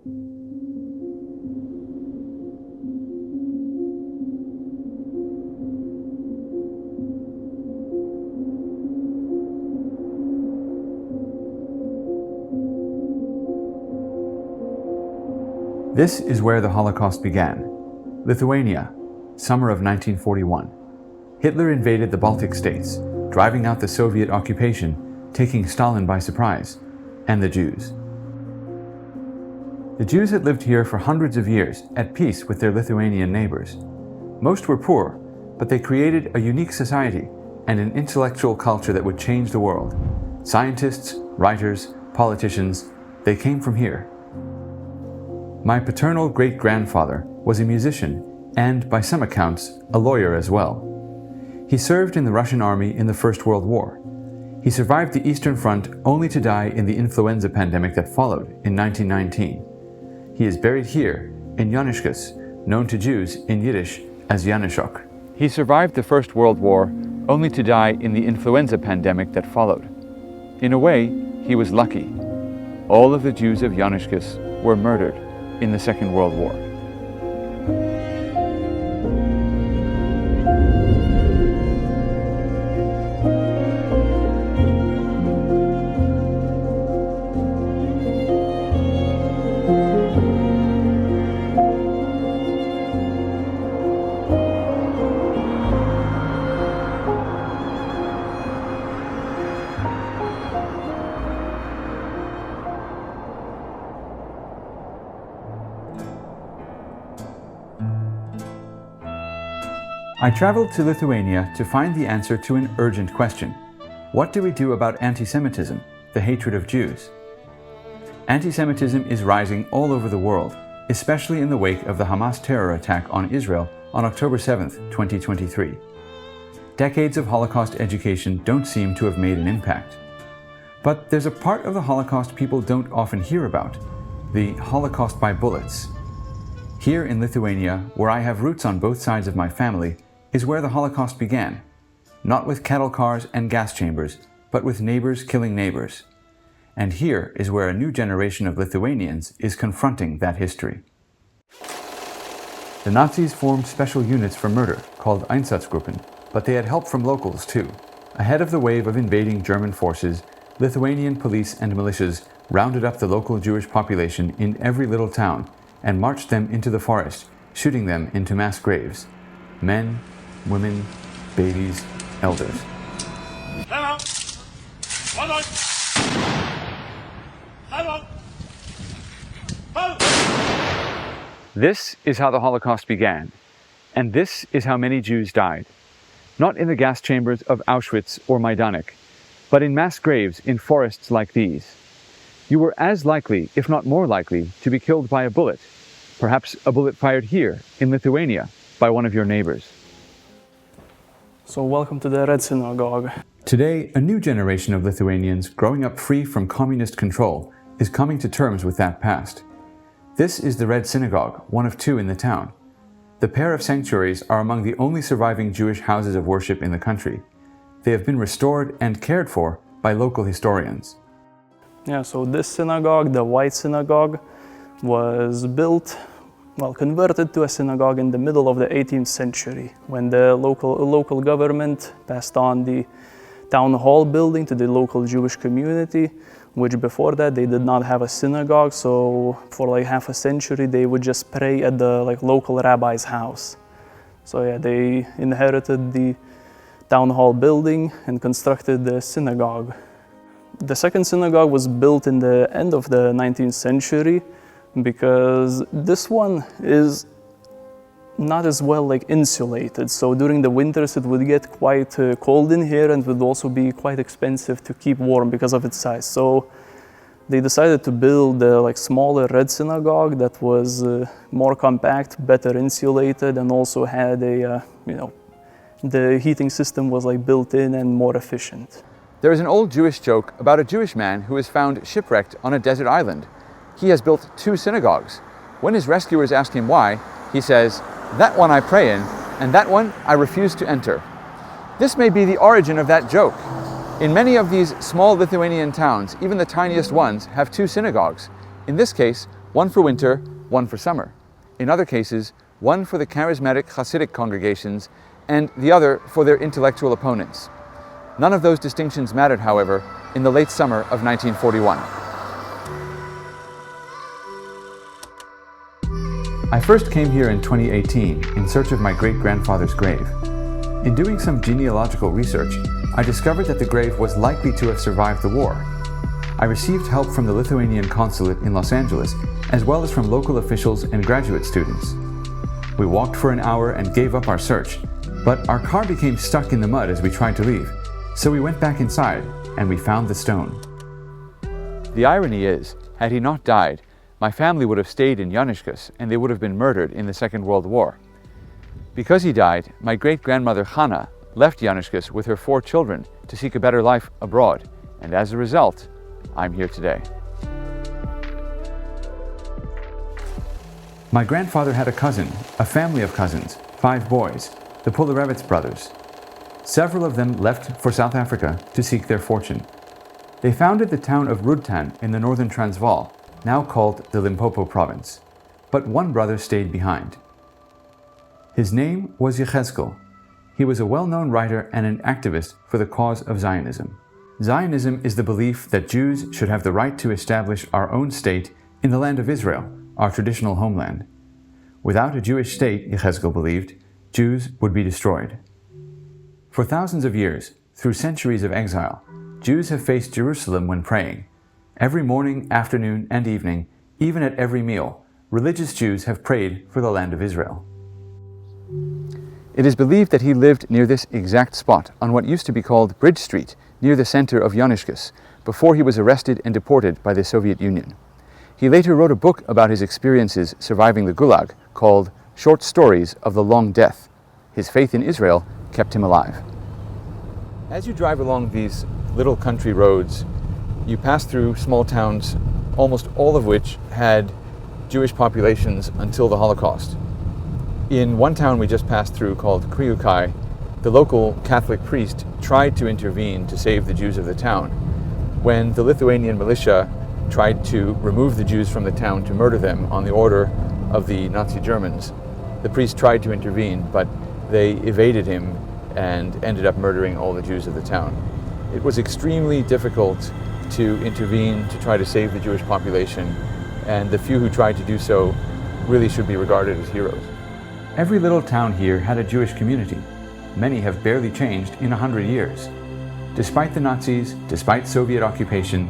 This is where the Holocaust began. Lithuania, summer of 1941. Hitler invaded the Baltic states, driving out the Soviet occupation, taking Stalin by surprise, and the Jews. The Jews had lived here for hundreds of years, at peace with their Lithuanian neighbors. Most were poor, but they created a unique society and an intellectual culture that would change the world. Scientists, writers, politicians, they came from here. My paternal great-grandfather was a musician and, by some accounts, a lawyer as well. He served in the Russian army in the First World War. He survived the Eastern Front only to die in the influenza pandemic that followed in 1919. He is buried here in Joniškis, known to Jews in Yiddish as Joniškis. He survived the First World War only to die in the influenza pandemic that followed. In a way, he was lucky. All of the Jews of Joniškis were murdered in the Second World War. I traveled to Lithuania to find the answer to an urgent question. What do we do about antisemitism, the hatred of Jews? Antisemitism is rising all over the world, especially in the wake of the Hamas terror attack on Israel on October 7, 2023. Decades of Holocaust education don't seem to have made an impact. But there's a part of the Holocaust people don't often hear about, the Holocaust by bullets. Here in Lithuania, where I have roots on both sides of my family, is where the Holocaust began, not with cattle cars and gas chambers, but with neighbors killing neighbors. And here is where a new generation of Lithuanians is confronting that history. The Nazis formed special units for murder, called Einsatzgruppen, but they had help from locals too. Ahead of the wave of invading German forces, Lithuanian police and militias rounded up the local Jewish population in every little town and marched them into the forest, shooting them into mass graves. Men, women, babies, elders. This is how the Holocaust began, and this is how many Jews died. Not in the gas chambers of Auschwitz or Majdanek, but in mass graves in forests like these. You were as likely, if not more likely, to be killed by a bullet, perhaps a bullet fired here in Lithuania by one of your neighbors. So welcome to the Red Synagogue. Today, a new generation of Lithuanians growing up free from communist control is coming to terms with that past. This is the Red Synagogue, one of two in the town. The pair of sanctuaries are among the only surviving Jewish houses of worship in the country. They have been restored and cared for by local historians. Yeah, so this synagogue, the White Synagogue, was converted to a synagogue in the middle of the 18th century when the local government passed on the town hall building to the local Jewish community, which before that they did not have a synagogue, so for like half a century they would just pray at the local rabbi's house. So yeah, they inherited the town hall building and constructed the synagogue. The second synagogue was built in the end of the 19th century because this one is not as well insulated. So during the winters it would get quite cold in here and would also be quite expensive to keep warm because of its size. So they decided to build a smaller Red Synagogue that was more compact, better insulated, and also had the heating system was built in and more efficient. There is an old Jewish joke about a Jewish man who was found shipwrecked on a desert island. He has built 2 synagogues. When his rescuers ask him why, he says, "That one I pray in, and that one I refuse to enter." This may be the origin of that joke. In many of these small Lithuanian towns, even the tiniest ones have 2 synagogues. In this case, one for winter, one for summer. In other cases, one for the charismatic Hasidic congregations and the other for their intellectual opponents. None of those distinctions mattered, however, in the late summer of 1941. I first came here in 2018 in search of my great-grandfather's grave. In doing some genealogical research, I discovered that the grave was likely to have survived the war. I received help from the Lithuanian consulate in Los Angeles, as well as from local officials and graduate students. We walked for an hour and gave up our search, but our car became stuck in the mud as we tried to leave, so we went back inside and we found the stone. The irony is, had he not died, my family would have stayed in Joniškis and they would have been murdered in the Second World War. Because he died, my great-grandmother Hanna left Joniškis with her 4 children to seek a better life abroad, and as a result, I'm here today. My grandfather had a cousin, a family of cousins, 5 boys, the Pularevitz brothers. Several of them left for South Africa to seek their fortune. They founded the town of Rudtan in the northern Transvaal, now called the Limpopo province, but one brother stayed behind. His name was Joniškis. He was a well-known writer and an activist for the cause of Zionism. Zionism is the belief that Jews should have the right to establish our own state in the land of Israel, our traditional homeland. Without a Jewish state, Joniškis believed, Jews would be destroyed. For thousands of years, through centuries of exile, Jews have faced Jerusalem when praying. Every morning, afternoon, and evening, even at every meal, religious Jews have prayed for the land of Israel. It is believed that he lived near this exact spot on what used to be called Bridge Street, near the center of Joniškis, before he was arrested and deported by the Soviet Union. He later wrote a book about his experiences surviving the Gulag called Short Stories of the Long Death. His faith in Israel kept him alive. As you drive along these little country roads, you pass through small towns, almost all of which had Jewish populations until the Holocaust. In one town we just passed through called Kriukai, the local Catholic priest tried to intervene to save the Jews of the town. When the Lithuanian militia tried to remove the Jews from the town to murder them on the order of the Nazi Germans, the priest tried to intervene, but they evaded him and ended up murdering all the Jews of the town. It was extremely difficult to intervene to try to save the Jewish population, and the few who tried to do so really should be regarded as heroes. Every little town here had a Jewish community. Many have barely changed in 100 years. Despite the Nazis, despite Soviet occupation,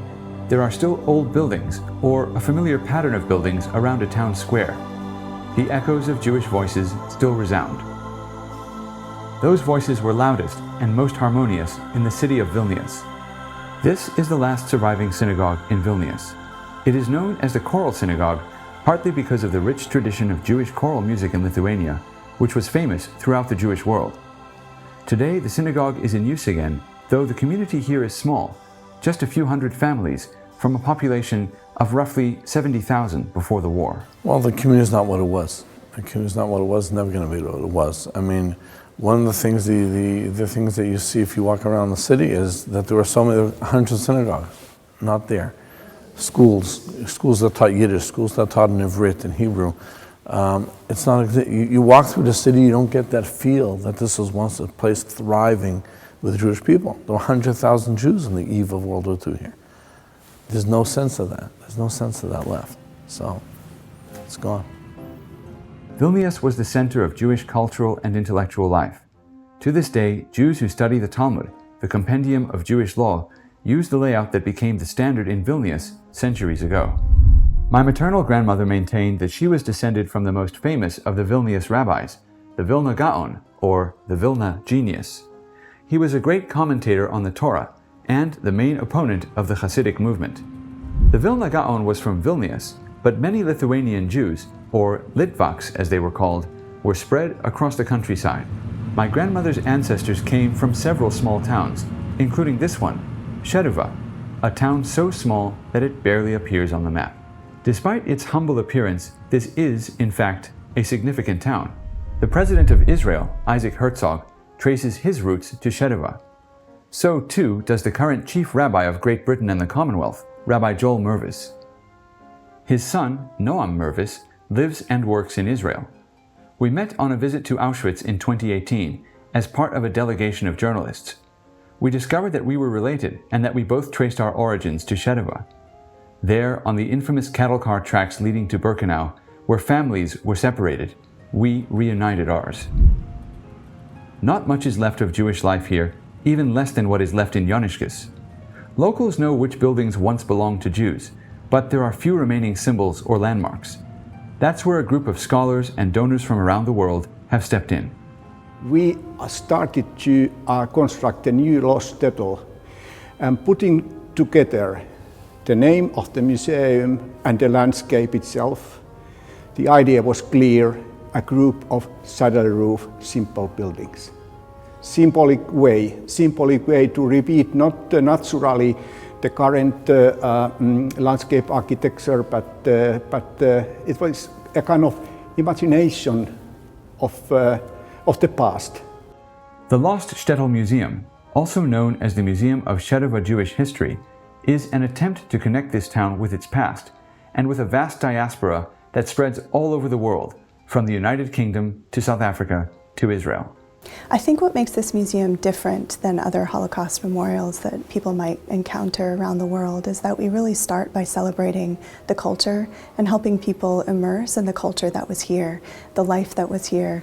there are still old buildings, or a familiar pattern of buildings around a town square. The echoes of Jewish voices still resound. Those voices were loudest and most harmonious in the city of Vilnius. This is the last surviving synagogue in Vilnius. It is known as the Choral Synagogue, partly because of the rich tradition of Jewish choral music in Lithuania, which was famous throughout the Jewish world. Today, the synagogue is in use again, though the community here is small, just a few hundred families from a population of roughly 70,000 before the war. Well, the community is not what it was. The community is not what it was, never going to be what it was. I mean, one of the things, the things that you see if you walk around the city is that there were so many hundreds of synagogues, not there. Schools that taught Yiddish, schools that taught in Ivrit and Hebrew. It's not, you walk through the city, you don't get that feel that this was once a place thriving with Jewish people. There were 100,000 Jews on the eve of World War II here. There's no sense of that. There's no sense of that left. So, it's gone. Vilnius was the center of Jewish cultural and intellectual life. To this day, Jews who study the Talmud, the compendium of Jewish law, use the layout that became the standard in Vilnius centuries ago. My maternal grandmother maintained that she was descended from the most famous of the Vilnius rabbis, the Vilna Gaon, or the Vilna Genius. He was a great commentator on the Torah and the main opponent of the Hasidic movement. The Vilna Gaon was from Vilnius, but many Lithuanian Jews, or Litvaks as they were called, were spread across the countryside. My grandmother's ancestors came from several small towns, including this one, Šeduva, a town so small that it barely appears on the map. Despite its humble appearance, this is, in fact, a significant town. The President of Israel, Isaac Herzog, traces his roots to Šeduva. So too does the current Chief Rabbi of Great Britain and the Commonwealth, Rabbi Joel Mervis. His son, Noam Mervis, lives and works in Israel. We met on a visit to Auschwitz in 2018 as part of a delegation of journalists. We discovered that we were related and that we both traced our origins to Šeduva. There, on the infamous cattle car tracks leading to Birkenau, where families were separated, we reunited ours. Not much is left of Jewish life here, even less than what is left in Joniškis. Locals know which buildings once belonged to Jews, but there are few remaining symbols or landmarks. That's where a group of scholars and donors from around the world have stepped in. We started to construct a new lost Shtetl and putting together the name of the museum and the landscape itself. The idea was clear: a group of saddle roof, simple buildings. Symbolic way to repeat not naturally the current landscape architecture, but it was a kind of imagination of the past. The Lost Shtetl Museum, also known as the Museum of Šeduva Jewish History, is an attempt to connect this town with its past and with a vast diaspora that spreads all over the world, from the United Kingdom to South Africa to Israel. I think what makes this museum different than other Holocaust memorials that people might encounter around the world is that we really start by celebrating the culture and helping people immerse in the culture that was here, the life that was here,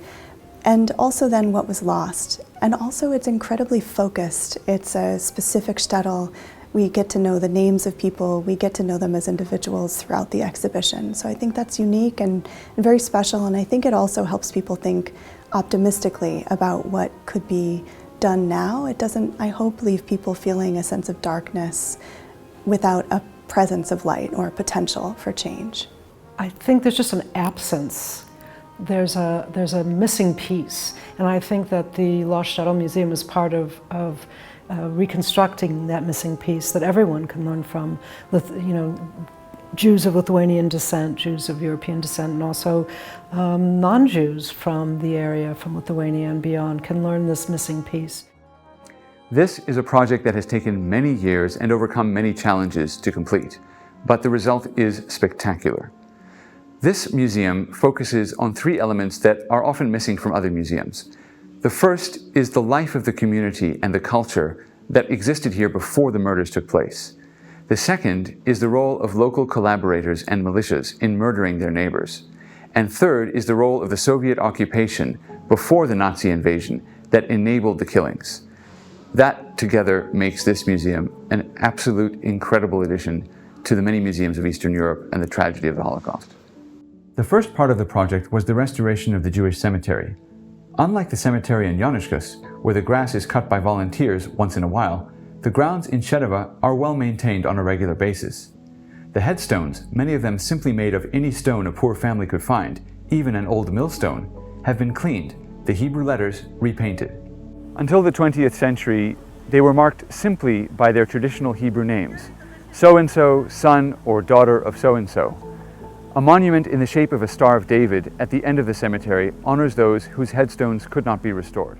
and also then what was lost. And also it's incredibly focused. It's a specific shtetl. We get to know the names of people, we get to know them as individuals throughout the exhibition. So I think that's unique and very special, and I think it also helps people think optimistically about what could be done now. It doesn't, I hope, leave people feeling a sense of darkness without a presence of light or potential for change. I think there's just an absence. There's a missing piece, and I think that the Lost Shtetl Museum is part of reconstructing that missing piece that everyone can learn from. Jews of Lithuanian descent, Jews of European descent, and also non-Jews from the area, from Lithuania and beyond, can learn this missing piece. This is a project that has taken many years and overcome many challenges to complete, but the result is spectacular. This museum focuses on three elements that are often missing from other museums. The first is the life of the community and the culture that existed here before the murders took place. The second is the role of local collaborators and militias in murdering their neighbors. And third is the role of the Soviet occupation before the Nazi invasion that enabled the killings. That together makes this museum an absolute incredible addition to the many museums of Eastern Europe and the tragedy of the Holocaust. The first part of the project was the restoration of the Jewish cemetery. Unlike the cemetery in Joniškis, where the grass is cut by volunteers once in a while, the grounds in Šeduva are well maintained on a regular basis. The headstones, many of them simply made of any stone a poor family could find, even an old millstone, have been cleaned, the Hebrew letters repainted. Until the 20th century, they were marked simply by their traditional Hebrew names, so-and-so, son or daughter of so-and-so. A monument in the shape of a Star of David at the end of the cemetery honors those whose headstones could not be restored.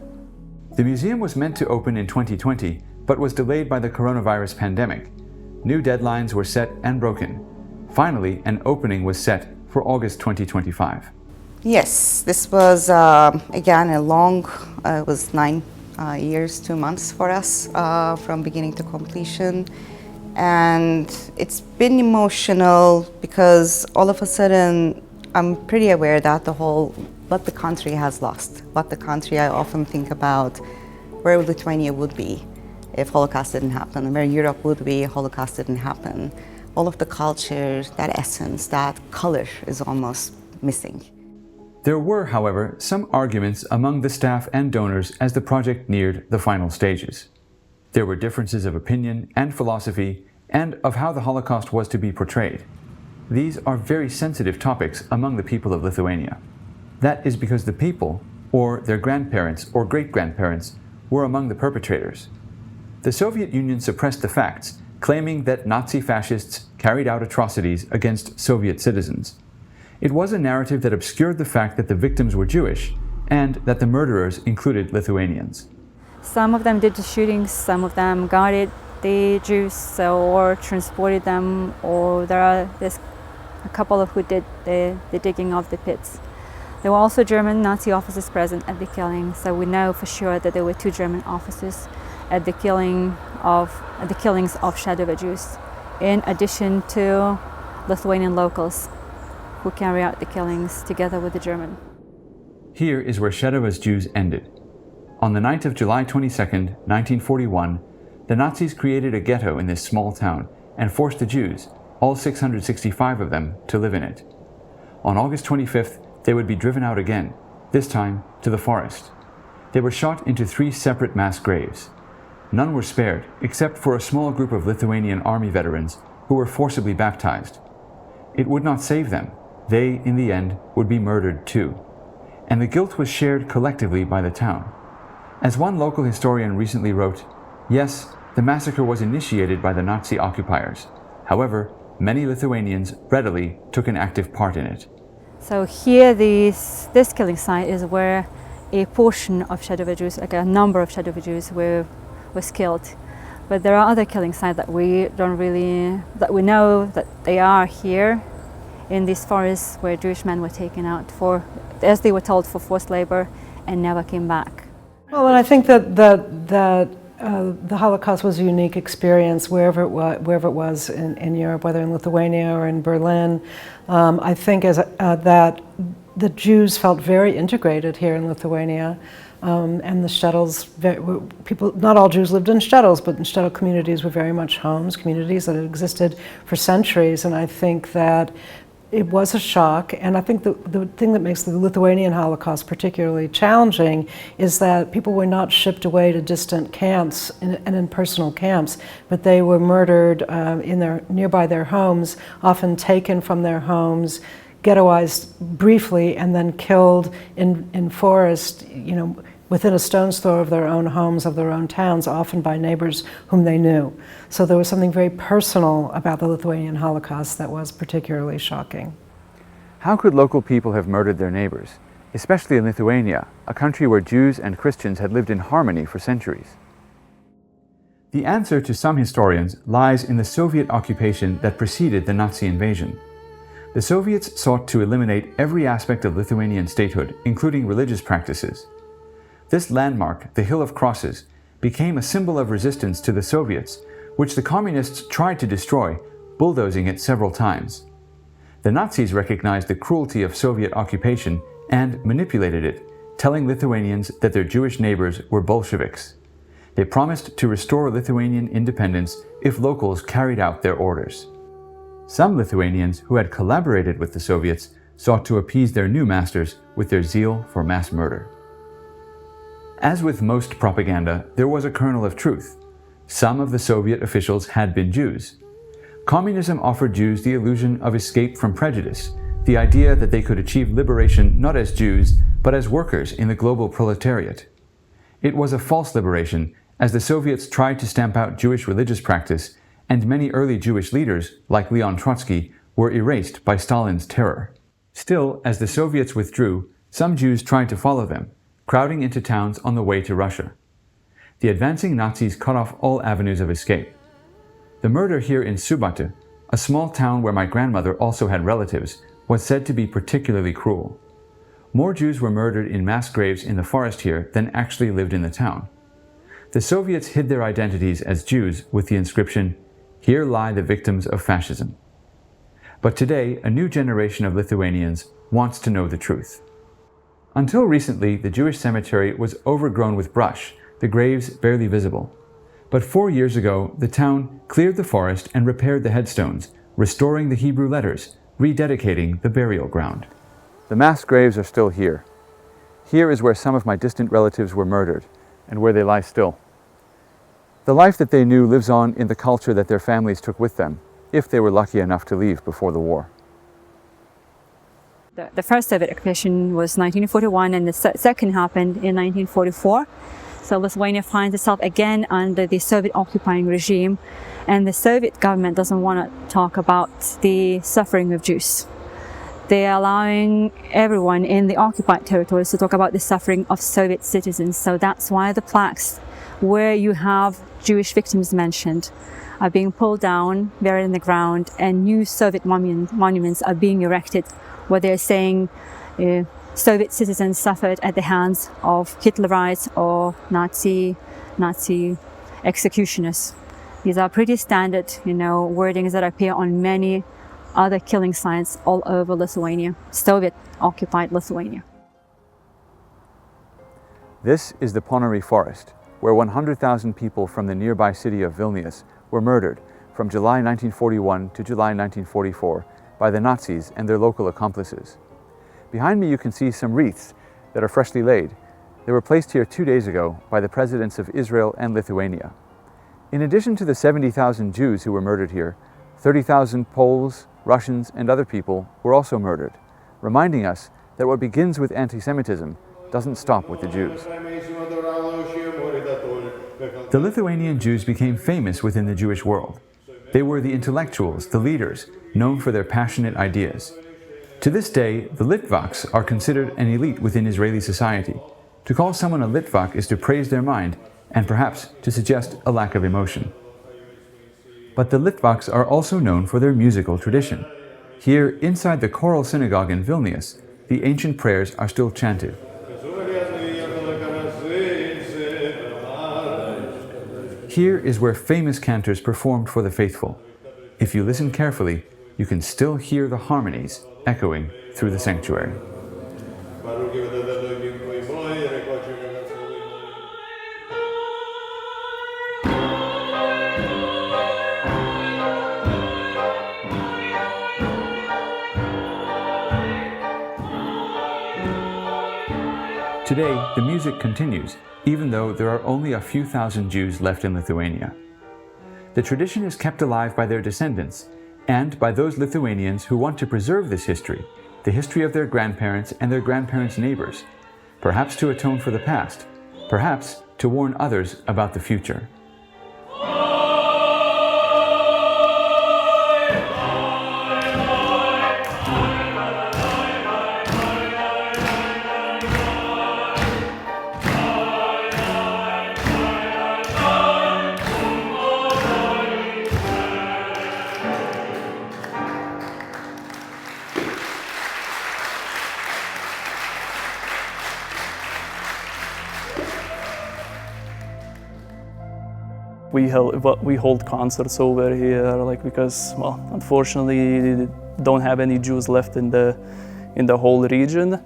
The museum was meant to open in 2020, but was delayed by the coronavirus pandemic. New deadlines were set and broken. Finally, an opening was set for August 2025. Yes, this was again a long, it was 9 years, 2 months for us from beginning to completion. And it's been emotional because all of a sudden I'm pretty aware that what the country has lost, what the country I often think about where Lithuania would be if Holocaust didn't happen, where Europe would be if Holocaust didn't happen. All of the culture, that essence, that color is almost missing. There were, however, some arguments among the staff and donors as the project neared the final stages. There were differences of opinion and philosophy and of how the Holocaust was to be portrayed. These are very sensitive topics among the people of Lithuania. That is because the people, or their grandparents or great-grandparents, were among the perpetrators. The Soviet Union suppressed the facts, claiming that Nazi fascists carried out atrocities against Soviet citizens. It was a narrative that obscured the fact that the victims were Jewish and that the murderers included Lithuanians. Some of them did the shootings, some of them guarded the Jews or transported them, or there are this a couple of who did the digging of the pits. There were also German Nazi officers present at the killing, so we know for sure that there were 2 German officers at the killings of Šeduva Jews, in addition to Lithuanian locals who carry out the killings together with the German. Here is where Šeduva's Jews ended. On the night of July 22, 1941, the Nazis created a ghetto in this small town and forced the Jews, all 665 of them, to live in it. On August 25th, they would be driven out again, this time to the forest. They were shot into 3 separate mass graves. None were spared, except for a small group of Lithuanian army veterans who were forcibly baptized. It would not save them. They, in the end, would be murdered too. And the guilt was shared collectively by the town. As one local historian recently wrote, yes, the massacre was initiated by the Nazi occupiers. However, many Lithuanians readily took an active part in it. So here, this killing site is where a portion of Šeduva Jews, like a number of Šeduva Jews, was killed. But there are other killing sites that we know that they are here in these forests where Jewish men were taken out for, as they were told, for forced labor and never came back. Well, and I think that the Holocaust was a unique experience wherever it was in Europe, whether in Lithuania or in Berlin. I think that the Jews felt very integrated here in Lithuania, and the Shtetls, not all Jews lived in Shtetls, but in Shtetl communities were very much homes, communities that had existed for centuries, and I think that it was a shock, and I think the thing that makes the Lithuanian Holocaust particularly challenging is that people were not shipped away to distant camps and impersonal camps, but they were murdered nearby their homes, often taken from their homes, ghettoized briefly, and then killed in forest, within a stone's throw of their own homes, of their own towns, often by neighbors whom they knew. So there was something very personal about the Lithuanian Holocaust that was particularly shocking. How could local people have murdered their neighbors, especially in Lithuania, a country where Jews and Christians had lived in harmony for centuries? The answer to some historians lies in the Soviet occupation that preceded the Nazi invasion. The Soviets sought to eliminate every aspect of Lithuanian statehood, including religious practices. This landmark, the Hill of Crosses, became a symbol of resistance to the Soviets, which the communists tried to destroy, bulldozing it several times. The Nazis recognized the cruelty of Soviet occupation and manipulated it, telling Lithuanians that their Jewish neighbors were Bolsheviks. They promised to restore Lithuanian independence if locals carried out their orders. Some Lithuanians who had collaborated with the Soviets sought to appease their new masters with their zeal for mass murder. As with most propaganda, there was a kernel of truth. Some of the Soviet officials had been Jews. Communism offered Jews the illusion of escape from prejudice, the idea that they could achieve liberation not as Jews, but as workers in the global proletariat. It was a false liberation, as the Soviets tried to stamp out Jewish religious practice, and many early Jewish leaders, like Leon Trotsky, were erased by Stalin's terror. Still, as the Soviets withdrew, some Jews tried to follow them, crowding into towns on the way to Russia. The advancing Nazis cut off all avenues of escape. The murder here in Subate, a small town where my grandmother also had relatives, was said to be particularly cruel. More Jews were murdered in mass graves in the forest here than actually lived in the town. The Soviets hid their identities as Jews with the inscription, "Here lie the victims of fascism." But today, a new generation of Lithuanians wants to know the truth. Until recently, the Jewish cemetery was overgrown with brush, the graves barely visible. But 4 years ago, the town cleared the forest and repaired the headstones, restoring the Hebrew letters, rededicating the burial ground. The mass graves are still here. Here is where some of my distant relatives were murdered, and where they lie still. The life that they knew lives on in the culture that their families took with them, if they were lucky enough to leave before the war. The first Soviet occupation was 1941, and the second happened in 1944. So Lithuania finds itself again under the Soviet occupying regime, and the Soviet government doesn't want to talk about the suffering of Jews. They're allowing everyone in the occupied territories to talk about the suffering of Soviet citizens. So that's why the plaques where you have Jewish victims mentioned are being pulled down, buried in the ground, and new Soviet monuments are being erected where they're saying Soviet citizens suffered at the hands of Hitlerites or Nazi executioners. These are pretty standard, wordings that appear on many other killing sites all over Lithuania, Soviet-occupied Lithuania. This is the Ponary Forest, where 100,000 people from the nearby city of Vilnius were murdered from July 1941 to July 1944 by the Nazis and their local accomplices. Behind me you can see some wreaths that are freshly laid. They were placed here 2 days ago by the presidents of Israel and Lithuania. In addition to the 70,000 Jews who were murdered here, 30,000 Poles, Russians, and other people were also murdered, reminding us that what begins with antisemitism doesn't stop with the Jews. The Lithuanian Jews became famous within the Jewish world. They were the intellectuals, the leaders, known for their passionate ideas. To this day, the Litvaks are considered an elite within Israeli society. To call someone a Litvak is to praise their mind and perhaps to suggest a lack of emotion. But the Litvaks are also known for their musical tradition. Here, inside the choral synagogue in Vilnius, the ancient prayers are still chanted. Here is where famous cantors performed for the faithful. If you listen carefully, you can still hear the harmonies echoing through the sanctuary. Today, the music continues, even though there are only a few thousand Jews left in Lithuania. The tradition is kept alive by their descendants and by those Lithuanians who want to preserve this history, the history of their grandparents and their grandparents' neighbors, perhaps to atone for the past, perhaps to warn others about the future. We hold concerts over here, because, unfortunately, don't have any Jews left in the whole region,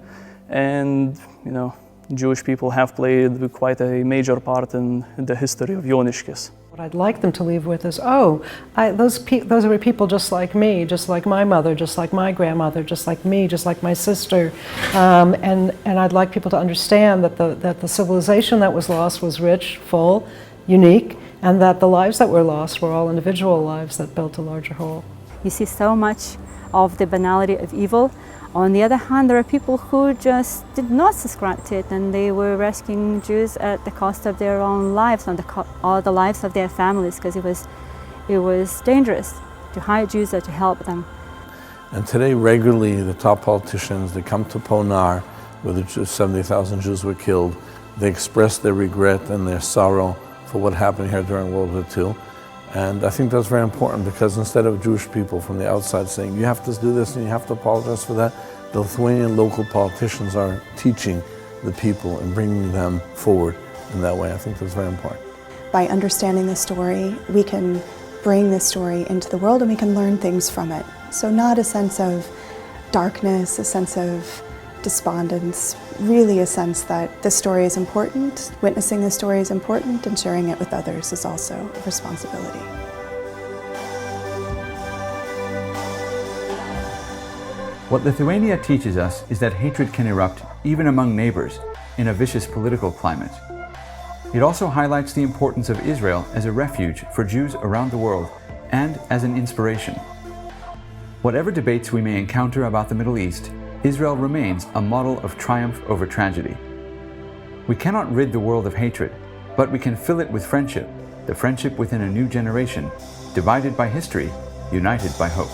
and Jewish people have played quite a major part in the history of Joniškis. What I'd like them to leave with is, those are people just like me, just like my mother, just like my grandmother, just like me, just like my sister, and I'd like people to understand that the civilization that was lost was rich, full, unique, and that the lives that were lost were all individual lives that built a larger whole. You see so much of the banality of evil. On the other hand, there are people who just did not subscribe to it, and they were rescuing Jews at the cost of their own lives and the lives of their families, because it was dangerous to hire Jews or to help them. And today, regularly, the top politicians, they come to Ponar, where the 70,000 Jews were killed. They express their regret and their sorrow for what happened here during World War II. And I think that's very important, because instead of Jewish people from the outside saying, you have to do this and you have to apologize for that, the Lithuanian local politicians are teaching the people and bringing them forward in that way. I think that's very important. By understanding the story, we can bring this story into the world and we can learn things from it. So not a sense of darkness, a sense of despondence, really a sense that the story is important, witnessing the story is important, and sharing it with others is also a responsibility. What Lithuania teaches us is that hatred can erupt even among neighbors in a vicious political climate. It also highlights the importance of Israel as a refuge for Jews around the world and as an inspiration. Whatever debates we may encounter about the Middle East, Israel remains a model of triumph over tragedy. We cannot rid the world of hatred, but we can fill it with friendship, the friendship within a new generation, divided by history, united by hope.